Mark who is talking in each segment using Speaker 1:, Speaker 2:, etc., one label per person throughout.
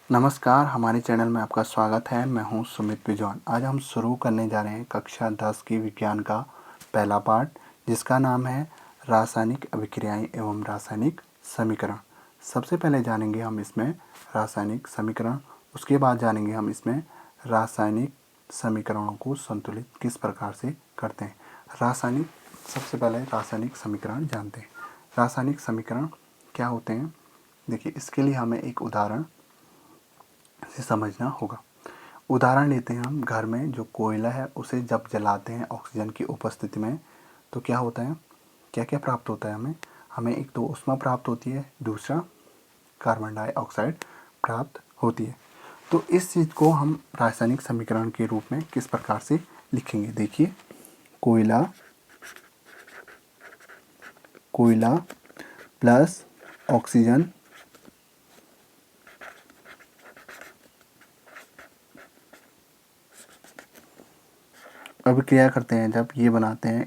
Speaker 1: नमस्कार, हमारे चैनल में आपका स्वागत है। मैं हूं सुमित बिजौन। आज हम शुरू करने जा रहे हैं कक्षा 10 की विज्ञान का पहला पाठ, जिसका नाम है रासायनिक अभिक्रियाएं एवं रासायनिक समीकरण। सबसे पहले जानेंगे हम इसमें रासायनिक समीकरण, उसके बाद जानेंगे हम इसमें रासायनिक समीकरणों को संतुलित किस प्रकार से करते हैं। सबसे पहले रासायनिक समीकरण जानते हैं। रासायनिक समीकरण क्या होते हैं, देखिए इसके लिए हमें एक उदाहरण से समझना होगा। उदाहरण लेते हैं हम, घर में जो कोयला है उसे जब जलाते हैं ऑक्सीजन की उपस्थिति में तो क्या होता है, क्या क्या प्राप्त होता है हमें एक तो ऊष्मा प्राप्त होती है, दूसरा कार्बन डाइऑक्साइड प्राप्त होती है। तो इस चीज़ को हम रासायनिक समीकरण के रूप में किस प्रकार से लिखेंगे, देखिए कोयला कोयला प्लस ऑक्सीजन अभिक्रिया करते हैं, जब ये बनाते हैं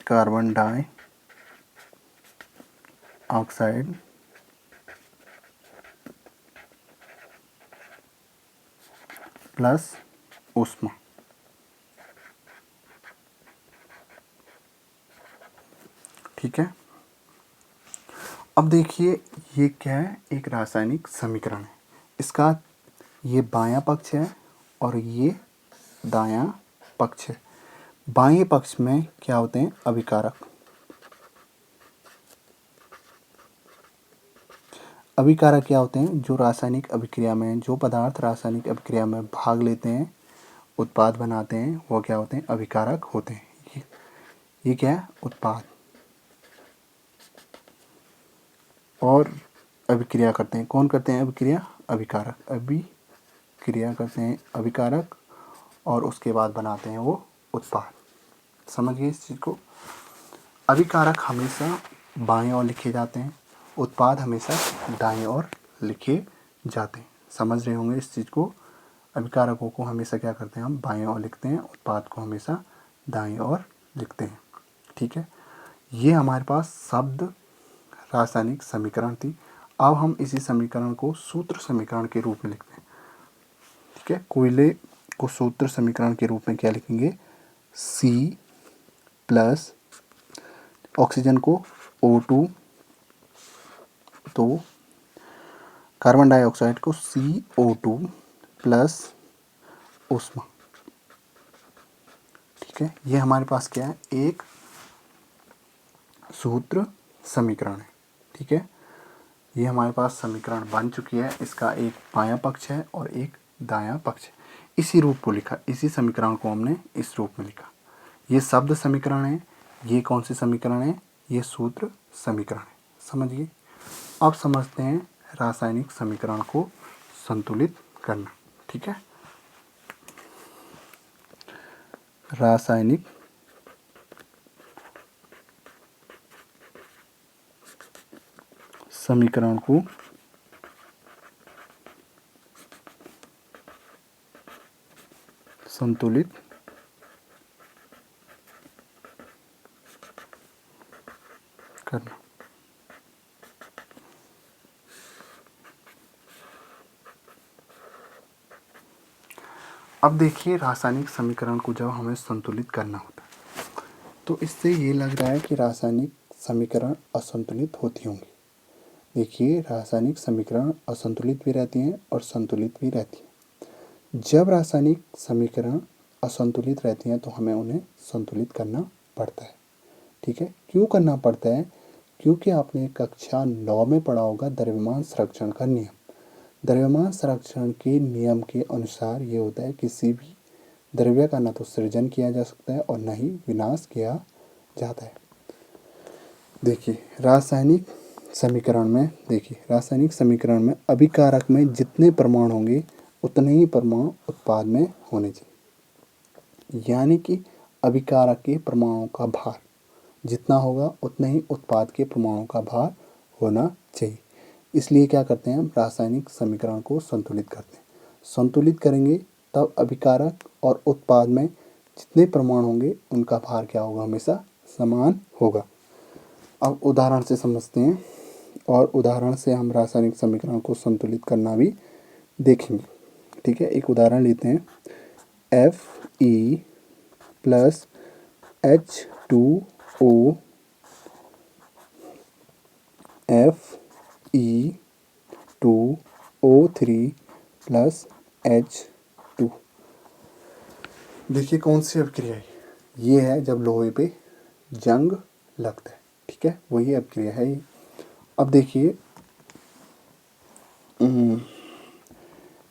Speaker 1: कार्बन डाइऑक्साइड प्लस ऊष्मा। ठीक है, अब देखिए ये क्या है, एक रासायनिक समीकरण है। इसका ये बायां पक्ष है और ये दायां पक्ष है। बाएं पक्ष में क्या होते हैं, अभिकारक। अभिकारक क्या होते हैं, जो रासायनिक अभिक्रिया में, जो पदार्थ रासायनिक अभिक्रिया में भाग लेते हैं, उत्पाद बनाते हैं, वो क्या होते हैं, अभिकारक होते हैं। ये क्या है, उत्पाद। और अभिक्रिया करते हैं, कौन करते हैं अभिक्रिया, अभिकारक। अभिक्रिया करते हैं अभिकारक और उसके बाद बनाते हैं वो उत्पाद। समझिए इस चीज़ को। अभिकारक हमेशा बाएं ओर लिखे जाते हैं, उत्पाद हमेशा दाएं ओर लिखे जाते हैं। समझ रहे होंगे इस चीज़ को। अभिकारकों को हमेशा क्या करते हैं, हम बाएं ओर लिखते हैं, उत्पाद को हमेशा दाएं ओर लिखते हैं। ठीक है, ये हमारे पास शब्द रासायनिक समीकरण थी। अब हम इसी समीकरण को सूत्र समीकरण के रूप में लिखते हैं। ठीक है, कोयले को सूत्र समीकरण के रूप में क्या लिखेंगे, C प्लस ऑक्सीजन को O2, तो कार्बन डाइऑक्साइड को CO2 प्लस ऊष्मा। ठीक है, ये हमारे पास क्या है, एक सूत्र समीकरण है। ठीक है, ये हमारे पास समीकरण बन चुकी है। इसका एक बायां पक्ष है और एक दायां पक्ष है। इसी रूप को लिखा, इसी समीकरण को हमने इस रूप में लिखा। ये शब्द समीकरण है, ये कौन सी समीकरण है, ये सूत्र समीकरण है। समझिए। अब समझते हैं रासायनिक समीकरण को संतुलित करना। ठीक है, रासायनिक समीकरण को संतुलित करना। अब देखिए, रासायनिक समीकरण को जब हमें संतुलित करना होता है तो इससे ये लग रहा है कि रासायनिक समीकरण असंतुलित होती होंगी। देखिए, रासायनिक समीकरण असंतुलित भी रहती हैं और संतुलित भी रहती हैं। जब रासायनिक समीकरण असंतुलित रहती हैं तो हमें उन्हें संतुलित करना पड़ता है। ठीक है, क्यों करना पड़ता है, क्योंकि आपने कक्षा 9 में पढ़ा होगा द्रव्यमान संरक्षण का नियम। द्रव्यमान संरक्षण के नियम के अनुसार ये होता है, किसी भी द्रव्य का न तो सृजन किया जा सकता है और न ही विनाश किया जाता है। देखिए रासायनिक समीकरण में अभिकारक में जितने परमाणु होंगे उतने ही परमाणु उत्पाद में होने चाहिए। यानी कि अभिकारक के परमाणुओं का भार जितना होगा उतना ही उत्पाद के परमाणुओं का भार होना चाहिए। इसलिए क्या करते हैं हम, रासायनिक समीकरण को संतुलित करते हैं। संतुलित करेंगे तब अभिकारक और उत्पाद में जितने परमाणु होंगे उनका भार क्या होगा, हमेशा समान होगा। अब उदाहरण से समझते हैं। और उदाहरण से हम रासायनिक समीकरण को संतुलित करना भी देखेंगे। ठीक है, एक उदाहरण लेते हैं। Fe plus H2O Fe2O3 plus H2। देखिए कौन सी अभिक्रिया है ये? है जब लोहे पे जंग लगता है। ठीक है, वही अभिक्रिया है ये। अब देखिए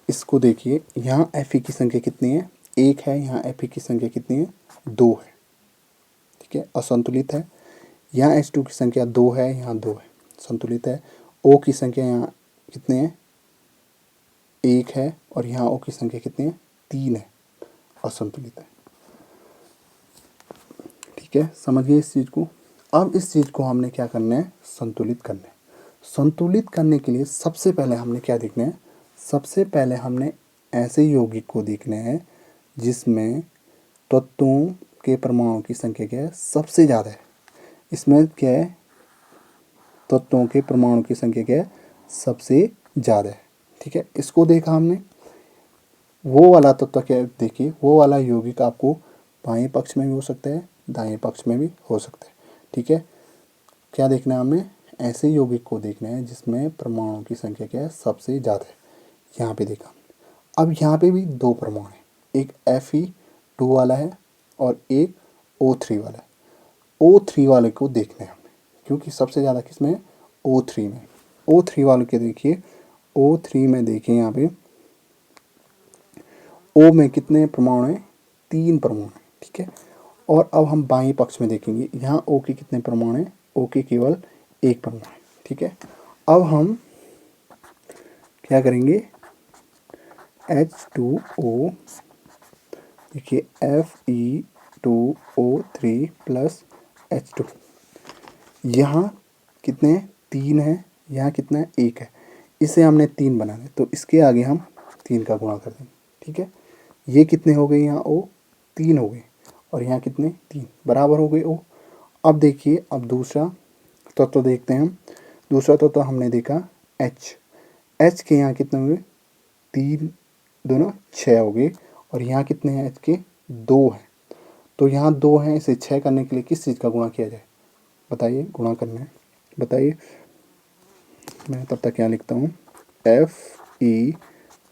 Speaker 1: इसको देखिए, यहाँ Fe की संख्या कितनी है? 1 है। यहाँ Fe की संख्या कितनी है? 2 है। ठीक है, असंतुलित है। यहाँ H2 की संख्या 2 है, यहाँ 2 है, संतुलित है। O की संख्या यहाँ कितने है? 1 है। और यहाँ O की संख्या कितनी है? 3 है, असंतुलित है। ठीक है, समझिए इस चीज़ को। अब इस चीज़ को हमने क्या करना है? संतुलित करना है। संतुलित करने के लिए सबसे पहले हमने क्या देखना है? सबसे पहले हमने ऐसे यौगिक को देखना है जिसमें तत्वों के परमाणु की संख्या क्या है? सबसे ज़्यादा है। इसमें क्या है? तत्वों के परमाणु की संख्या क्या है? सबसे ज़्यादा है। ठीक है, इसको देखा हमने। वो वाला तत्व क्या है? देखिए, वो वाला यौगिक आपको बाएं पक्ष में भी हो सकता है, दाएं पक्ष में भी हो सकता है। ठीक है, क्या देखना है हमें? ऐसे यौगिक को देखना है जिसमें परमाणु की संख्या क्या है? सबसे ज़्यादा है। यहाँ पे देखा। अब यहाँ पे भी 2 परमाणु हैं, एक Fe2 वाला है और एक O3 वाला है। O3 वाले को देखना है हमें, क्योंकि सबसे ज़्यादा किसमें है? O3 में। O3 वाले के देखिए, O3 में देखिए यहाँ पे O में कितने परमाणु हैं? 3 परमाणु हैं। ठीक है, और अब हम बाएं पक्ष में देखेंगे, यहाँ O के कितने परमाणु हैं? O के केवल 1 परमाणु है। ठीक है, अब हम क्या करेंगे? H2O, देखिए Fe2O3 प्लस H2। यहाँ कितने हैं? 3 है। यहाँ कितना है? 1 है। इसे हमने 3 बनाना है, तो इसके आगे हम 3 का गुणा कर देंगे। ठीक है, ये कितने हो गए? यहाँ O 3 हो गए, और यहाँ कितने? 3 बराबर हो गए O। अब देखिए, अब दूसरा तत्व देखते हैं हम। दूसरा तत्व हमने देखा H के यहाँ कितने हुए? 3 दोनों 6 हो गए, और यहाँ कितने हैं? H के 2 हैं। तो यहाँ 2 हैं, इसे 6 करने के लिए किस चीज़ का गुणा किया जाए? बताइए, गुणा करना है, बताइए। मैं तब तक क्या लिखता हूँ? Fe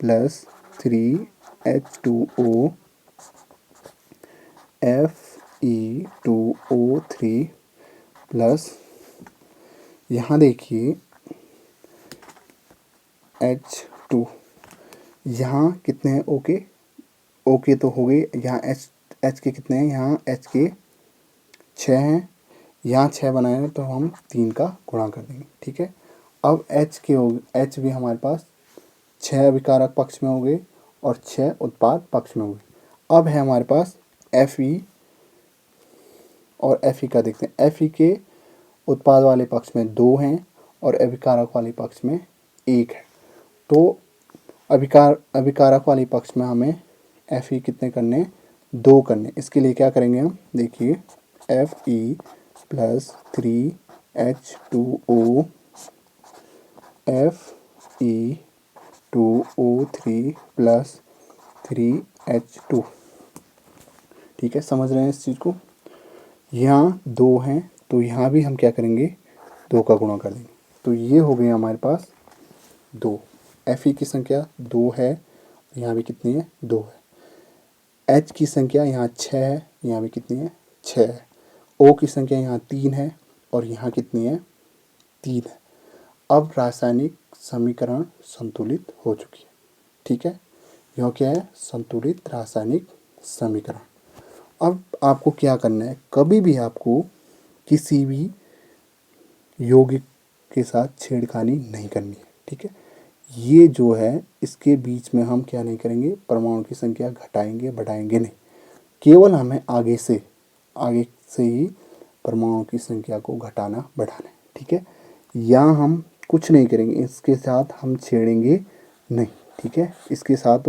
Speaker 1: plus 3H2O Fe2O3 plus, यहाँ देखिए H2, यहाँ कितने हैं? ओके, ओके तो हो गए। यहाँ H के कितने हैं? यहाँ H के 6 हैं। यहाँ 6 बनाए हैं, तो हम 3 का गुणा कर देंगे। ठीक है, अब H भी हमारे पास 6 अभिकारक पक्ष में हो गए और 6 उत्पाद पक्ष में हो गए। अब है हमारे पास Fe, और Fe का देखते हैं। Fe के उत्पाद वाले पक्ष में 2 हैं और अभिकारक वाले पक्ष में 1 है। तो अभिकारक वाले पक्ष में हमें Fe कितने करने? 2 करने। इसके लिए क्या करेंगे हम? देखिए, Fe plus 3H2O Fe2O3 plus 3H2। ठीक है, समझ रहे हैं इस चीज़ को? यहाँ 2 हैं, तो यहाँ भी हम क्या करेंगे? 2 का गुणा कर देंगे। तो ये हो गए हमारे पास 2। Fe की संख्या 2 है, यहाँ भी कितनी है? 2 है। H की संख्या यहाँ 6 है, यहाँ भी कितनी है? 6 है। O की संख्या यहाँ 3 है, और यहाँ कितनी है? 3 है। अब रासायनिक समीकरण संतुलित हो चुकी है। ठीक है, यह क्या है? संतुलित रासायनिक समीकरण। अब आपको क्या करना है? कभी भी आपको किसी भी यौगिक के साथ छेड़खानी नहीं करनी है। ठीक है, ये जो है इसके बीच में हम क्या नहीं करेंगे? परमाणु की संख्या घटाएंगे बढ़ाएंगे नहीं। केवल हमें आगे से ही परमाणु की संख्या को घटाना बढ़ाना है। ठीक है, यहाँ हम कुछ नहीं करेंगे, इसके साथ हम छेड़ेंगे नहीं। ठीक है, इसके साथ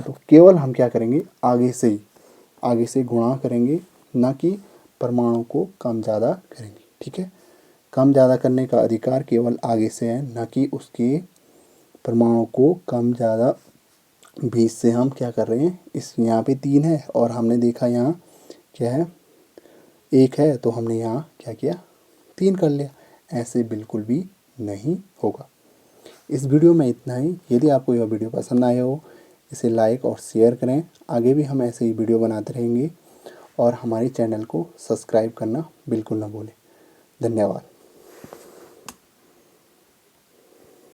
Speaker 1: हो, केवल हम क्या करेंगे? आगे से गुणा करेंगे, ना कि परमाणु को कम ज़्यादा करेंगे। ठीक है, कम ज़्यादा करने का अधिकार केवल आगे से है, न कि उसके परमाणु को कम ज़्यादा 20 से हम क्या कर रहे हैं, इस यहाँ पे 3 है और हमने देखा यहाँ क्या है 1 है, तो हमने यहाँ क्या किया 3 कर लिया। ऐसे बिल्कुल भी नहीं होगा। इस वीडियो में इतना ही। यदि आपको यह वीडियो पसंद आया हो इसे लाइक और शेयर करें। आगे भी हम ऐसे ही वीडियो बनाते रहेंगे और हमारे चैनल को सब्सक्राइब करना बिल्कुल ना भूलें। धन्यवाद।